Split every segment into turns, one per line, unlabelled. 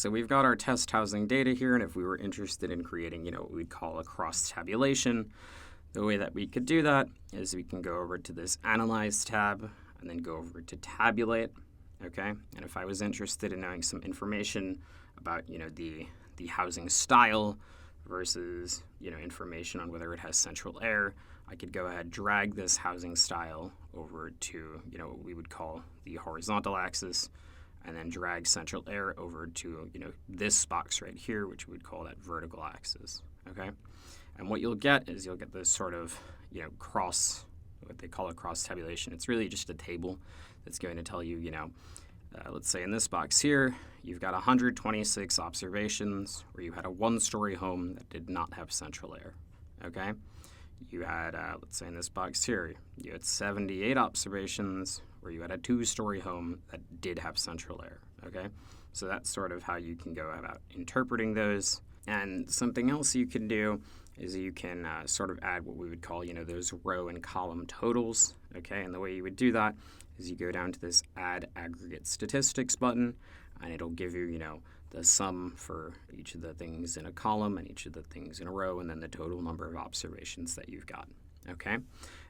So we've got our test housing data here, and if we were interested in creating, what we'd call a cross tabulation, the way that we could do that is we can go over to this Analyze tab and then go over to Tabulate, okay? And if I was interested in knowing some information about, the housing style versus, information on whether it has central air, I could go ahead, drag this housing style over to, what we would call the horizontal axis, and then drag central air over to, this box right here, which we would call that vertical axis, okay? And what you'll get is you'll get this sort of, what they call a cross tabulation. It's really just a table that's going to tell you, let's say in this box here, you've got 126 observations where you had a one-story home that did not have central air, okay? You had, let's say in this box here, you had 78 observations where you had a two-story home that did have central air, okay? So that's sort of how you can go about interpreting those. And something else you can do is you can sort of add what we would call, those row and column totals, okay? And the way you would do that is you go down to this Add Aggregate Statistics button, and it'll give you, the sum for each of the things in a column and each of the things in a row, and then the total number of observations that you've got, okay?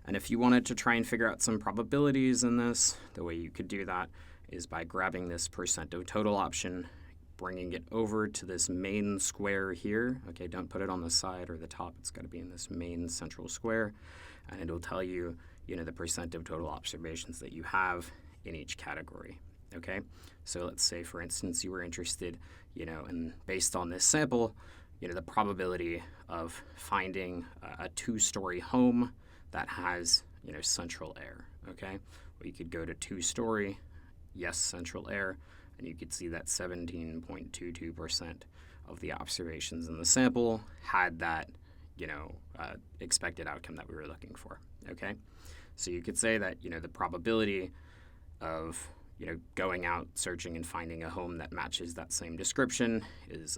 And if you wanted to try and figure out some probabilities in this, the way you could do that is by grabbing this percent of total option, bringing it over to this main square here. Okay, don't put it on the side or the top. It's got to be in this main central square, and it'll tell you, the percent of total observations that you have in each category. Okay, so let's say, for instance, you were interested, and based on this sample, the probability of finding a two-story home that has, central air. Okay, well, you could go to two-story, yes, central air, and you could see that 17.22% of the observations in the sample had that, expected outcome that we were looking for, okay? So you could say that, the probability of, going out, searching, and finding a home that matches that same description is,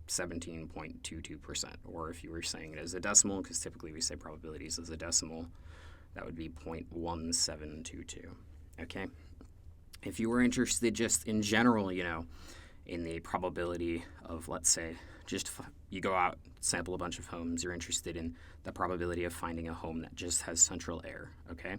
17.22%. Or if you were saying it as a decimal, because typically we say probabilities as a decimal, that would be 0.1722, okay? If you were interested just in general, in the probability of, let's say, you go out, sample a bunch of homes, you're interested in the probability of finding a home that just has central air, okay?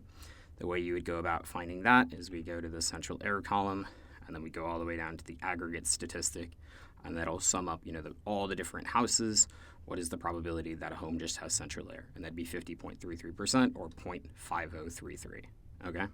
The way you would go about finding that is we go to the central air column, and then we go all the way down to the aggregate statistic, and that'll sum up, all the different houses. What is the probability that a home just has central air? And that'd be 50.33% or 0.5033, okay?